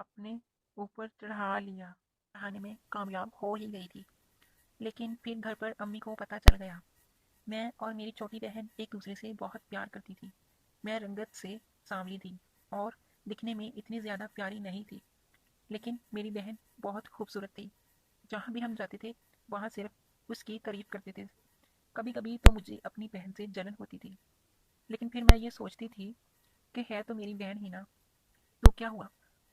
اپنے اوپر چڑھا لیا۔ چڑھانے میں کامیاب ہو ہی گئی تھی، لیکن پھر گھر پر امی کو پتہ چل گیا۔ میں اور میری چھوٹی بہن ایک دوسرے سے بہت پیار کرتی تھی۔ میں رنگت سے سانولی تھی اور دکھنے میں اتنی زیادہ پیاری نہیں تھی، لیکن میری بہن بہت خوبصورت تھی۔ جہاں بھی ہم جاتے تھے وہاں صرف اس کی تعریف کرتے تھے۔ کبھی کبھی تو مجھے اپنی بہن سے جلن ہوتی تھی، لیکن پھر میں یہ سوچتی تھی کہ ہے تو میری بہن ہی نا، تو کیا ہوا؟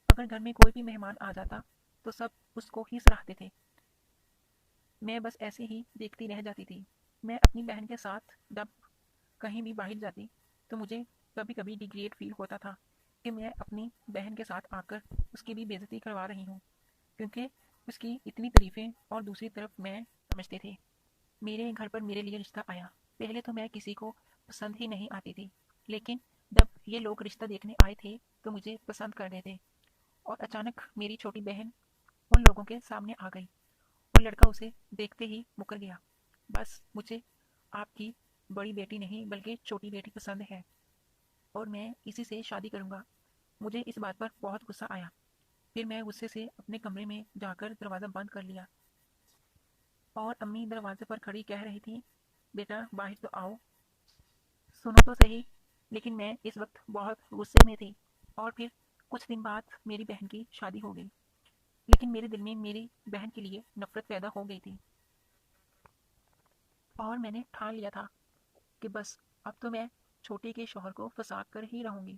اگر گھر میں کوئی بھی مہمان آ جاتا تو سب اس کو ہی سراہتے تھے، میں بس ایسے ہی دیکھتی رہ جاتی تھی۔ میں اپنی بہن کے ساتھ جب کہیں بھی باہر جاتی تو مجھے کبھی کبھی ریگریٹ فیل ہوتا تھا کہ میں اپنی بہن کے ساتھ آ کر اس کی بھی بے عزتی کروا رہی ہوں، کیونکہ اس کی اتنی تعریفیں اور دوسری طرف میں سمجھتے تھے میرے گھر پر میرے لیے رشتہ آیا۔ پہلے تو میں کسی کو پسند ہی نہیں آتی تھی، لیکن جب یہ لوگ رشتہ دیکھنے آئے تھے تو مجھے پسند کر رہے تھے، اور اچانک میری چھوٹی بہن ان لوگوں کے سامنے آ گئی اور لڑکا اسے دیکھتے ہی مکر گیا۔ بس مجھے آپ کی بڑی بیٹی نہیں بلکہ چھوٹی بیٹی پسند ہے اور میں اسی سے شادی کروں گا۔ مجھے اس بات پر بہت غصہ آیا۔ پھر میں غصے سے اپنے کمرے میں جا کر دروازہ بند کر لیا، اور امی دروازے پر کھڑی کہہ رہی تھی بیٹا باہر تو آؤ، سنو تو صحیح۔ لیکن میں اس وقت بہت غصے میں تھی۔ اور پھر کچھ دن بعد میری بہن کی شادی ہو گئی، لیکن میرے دل میں میری بہن کے لیے نفرت پیدا ہو گئی تھی، اور میں نے ٹھان لیا تھا کہ بس اب تو میں چھوٹی کے شوہر کو پھنسا کر ہی رہوں گی۔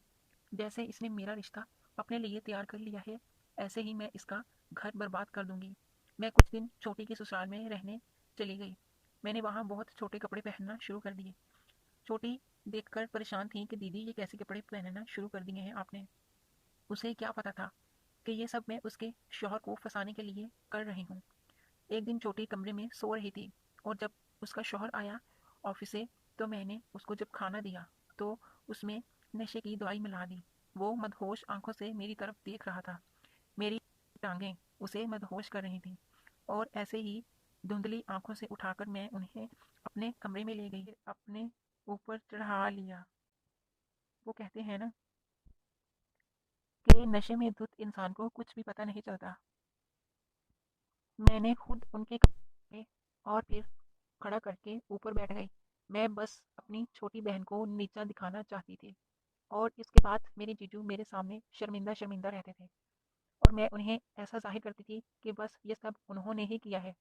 جیسے اس نے میرا رشتہ اپنے لیے تیار کر لیا ہے، ایسے ہی میں اس کا گھر برباد کر دوں گی۔ میں کچھ دن چھوٹی کے سسرال میں رہنے چلی گئی۔ میں نے وہاں بہت چھوٹے کپڑے پہننا شروع کر دیے۔ چھوٹی دیکھ کر پریشان تھی کہ دیدی یہ کیسے کپڑے پہننا شروع کر دیے ہیں آپ نے؟ اسے کیا پتا تھا کہ یہ سب میں اس کے شوہر کو پھنسانے کے لیے کر رہی ہوں۔ ایک دن چھوٹی کمرے میں سو رہی تھی، اور جب اس کا شوہر آیا آفس سے تو میں نے اس کو جب کھانا دیا تو اس میں نشے کی دوائی ملا دی۔ وہ مدہوش آنکھوں سے میری طرف دیکھ رہا تھا، میری ٹانگیں اسے مدہوش کر رہی تھیں، اور ایسے ہی دھندلی آنکھوں سے اٹھا کر میں انہیں اپنے کمرے میں لے گئی، اپنے اوپر چڑھا لیا۔ وہ کہتے ہیں نا کہ نشے میں دھت انسان کو کچھ بھی پتہ نہیں چلتا۔ میں نے خود ان کے کمرے میں اور پھر کھڑا کر کے اوپر بیٹھ گئی۔ میں بس اپنی چھوٹی بہن کو نیچا دکھانا چاہتی تھی، اور اس کے بعد میرے جیجو میرے سامنے شرمندہ شرمندہ رہتے تھے، اور میں انہیں ایسا ظاہر کرتی تھی کہ بس یہ سب انہوں نے ہی کیا ہے،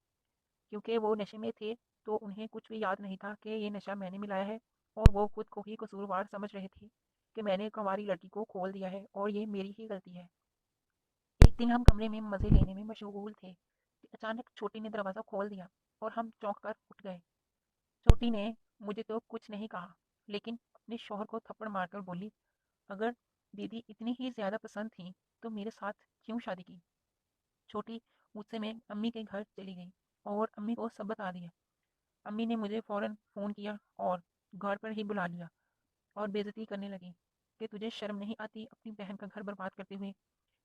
کیونکہ وہ نشے میں تھے تو انہیں کچھ بھی یاد نہیں تھا کہ یہ نشہ میں نے ملایا ہے، اور وہ خود کو ہی قصوروار سمجھ رہے تھے کہ میں نے کنواری لڑکی کو کھول دیا ہے اور یہ میری ہی غلطی ہے۔ ایک دن ہم کمرے میں مزے لینے میں مشغول تھے کہ اچانک چھوٹی نے دروازہ کھول دیا اور ہم چونک کر اٹھ گئے۔ چھوٹی نے مجھے تو کچھ نہیں کہا، لیکن اپنے شوہر کو تھپڑ مار کر بولی اگر دیدی اتنی ہی زیادہ پسند تھی تو میرے ساتھ کیوں شادی کی؟ چھوٹی غصے میں امی کے گھر چلی گئی اور امی کو سب بتا دیا۔ امی نے مجھے فوراً فون کیا اور گھر پر ہی بلا لیا، اور بے عزتی کرنے لگی کہ تجھے شرم نہیں آتی اپنی بہن کا گھر برباد کرتے ہوئے؟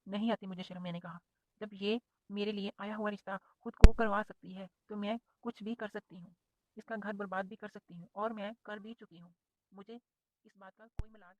نہیں آتی مجھے شرم، میں نے کہا۔ جب یہ میرے لیے آیا ہوا رشتہ خود کو کروا سکتی ہے تو میں کچھ بھی کر سکتی ہوں، اس کا گھر برباد بھی کر سکتی ہوں، اور میں کر بھی چکی ہوں۔ مجھے اس بات کا کوئی ملال